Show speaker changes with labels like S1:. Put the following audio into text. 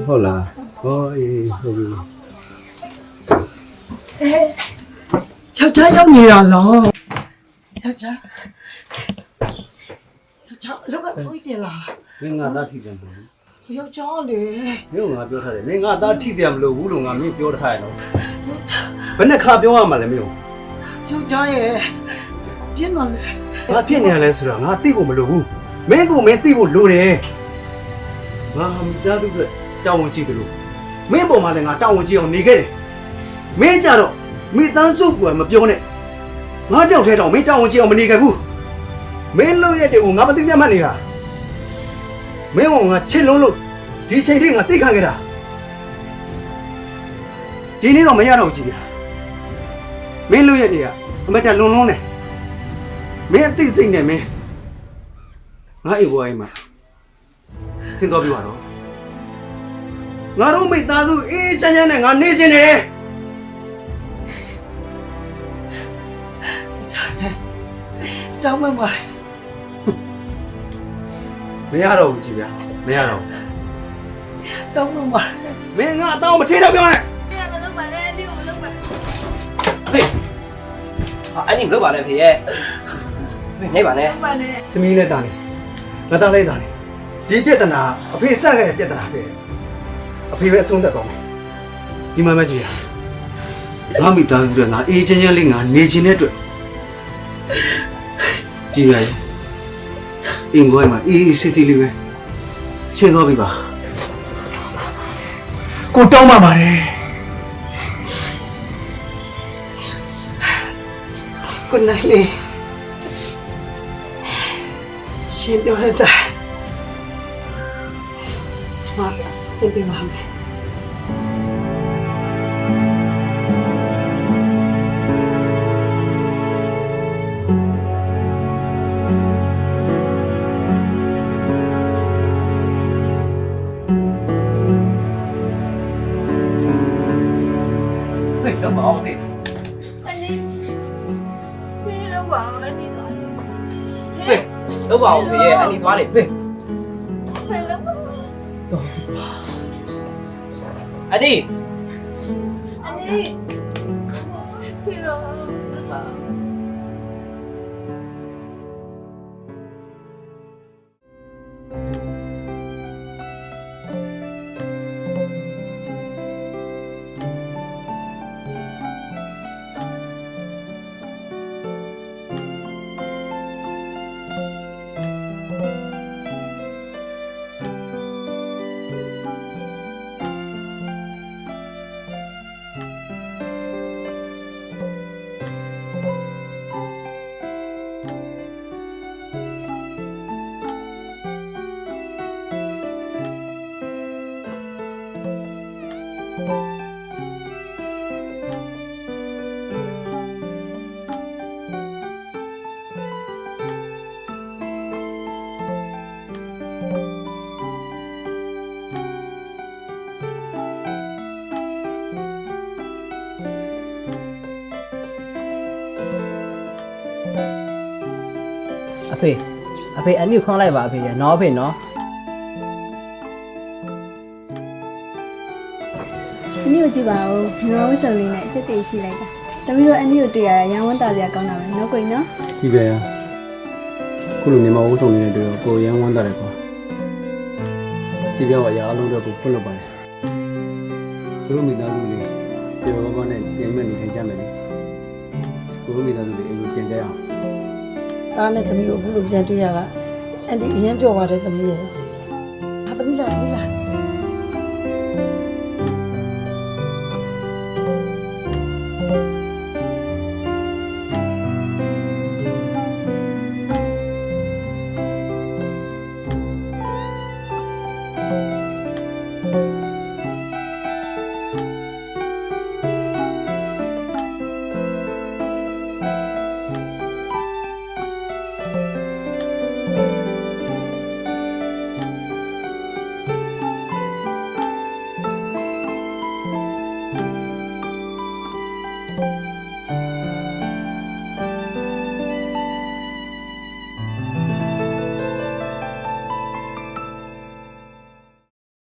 S1: ဟုတ်လားဟောအေးဟုတ်ပြီ
S2: ယောက်ျားရောက်နေတာလားယောက်ျားလောက်ကဆွေးတယ်လား
S1: မင်းငါသားထိတယ်မလို့
S2: ယောက်ျားလေ
S1: မင်းငါပြောထားတယ်မင်းငါသားထိစရာမလိုဘူးလို့ငါမင်းပြောထားရတော့ဘယ်နဲ့ခါပြောရမှာလဲမင်း
S2: ယောက်ျားရဲ့ပြင်းတော့လေ
S1: ငါဖြစ်နေရလဲဆိုတော့ငါသိဖို့မလိုဘူးမင်းကိုမင်းသိဖို့လိုတယ်ငါမိသားစုအတွက်တောင်းဝန်ကြည့်တယ်လို့မင်းပေါ်မှာလည်းငါတောင်းဝန်ကြည့်အောင်နေခဲ့တယ်မင်းကြတော့မိသားစုကမပြောနဲ့ငါတောက်ထဲတော့မင်းတောင်းဝန်ကြည့်အောင်မနေခဲ့ဘူးမင်းလို့ရဲ့တဲ့ကိုငါမသိမြတ်မှတ်နေတာမင်းကငါချစ်လုံးလို့ဒီချိန်လေးငါသိခံခဲ့တာဒီနေ့တော့မရတော့ကြည့်ပြမင်းလို့ရဲ့တဲ့ကအမတလွန်လွန်းတယ်မင်းအသိစိတ်နဲ့မင်းငါအိမ်ဘွားအိမ်မှာဆင်းသွားပြီပါတော့ငါတို့မိသားစုအေးချမ်းချမ်းနဲ့ငါနေခြင်းတယ်
S2: တောင်းမှပါ
S1: မရတော့ဘူးကြည်ဗျာမရတော့
S2: တောင်းမှပါ
S1: မင်းငါအတောင်းမထေးတော့ပြောနဲ့
S3: မလုပ်ပါနဲ့အဒီကိုမလုပ်ပါ
S4: ဖေအဲ့ဒီမလုပ်ပါနဲ့ဖေရဲ့ဖေနေပါနဲ့
S1: သမီးလည်းတာနေငါသားလည်းတာနေဒီပြဿနာအဖေဆက်ခဲ့တဲ့ပြဿနာပဲအဖေပဲအဆုံးသတ်တော့မယ်ဒီမှာမကြည့်ရငါမိသားစုကငါအေးချမ်းချမ်းလေးငါနေခြင်းတဲ့အတွက်ကြည်ရည်အင်းဘွားမှာအေးစစ်စစ်လေးပဲရှင်းသွားပြီပါကိုတောင်းပါပါတယ်
S2: ကိုနိုင်လေရှင်းပြောရတာကျမစိတ်ပြပါမယ်
S4: လုပ်ပါအောင်ဖေ
S3: အဒီဖေးလုပ်ပါအဒီတော့
S4: ဖေလုပ်ပါအောင်ဖေရဲ့အနီသွားနေဖေ
S3: ဖေးလုပ်ပါ
S4: အဒီ
S3: ဖေးလုပ်ပါ
S4: အဖေအနီကိုခေါင်းလိုက်ပါအဖေရဲ့နော်အဖေနော်
S5: အနည်းကိုကြည့်ပါဦးညီမဝတ်စုံလေးနဲ့အချက်တေးရှိလိုက်တာသမီးတို့အနည်းကိုတွေ့ရရဝန်းတာစရာကောင်းတာပဲနော်ကိုကြီးနော်
S1: ကြည့်ကြရခုလိုနေမဝုန်းဆောင်နေတဲ့တွေ့တော့ကိုရမ်းဝမ်းတာတယ်ကွာကြည့်ပြောအရာအလုံးတော့ကိုဖွင့်လို့ပါတယ်တို့မိသားစုလေးပြေပေါ်ပေါ်နဲ့ပြင်မဲ့နေထိုင်ကြမယ်လေကိုမိသားစုလေးအိမ်ကိုပြန်ကြရအောင်
S2: သားနဲ့သမီးကိုအခုလိုပြန်တွေ့ရကအန်တီအရင်ပြောပါတယ်သမီးရဲ့ဟာသမီးလား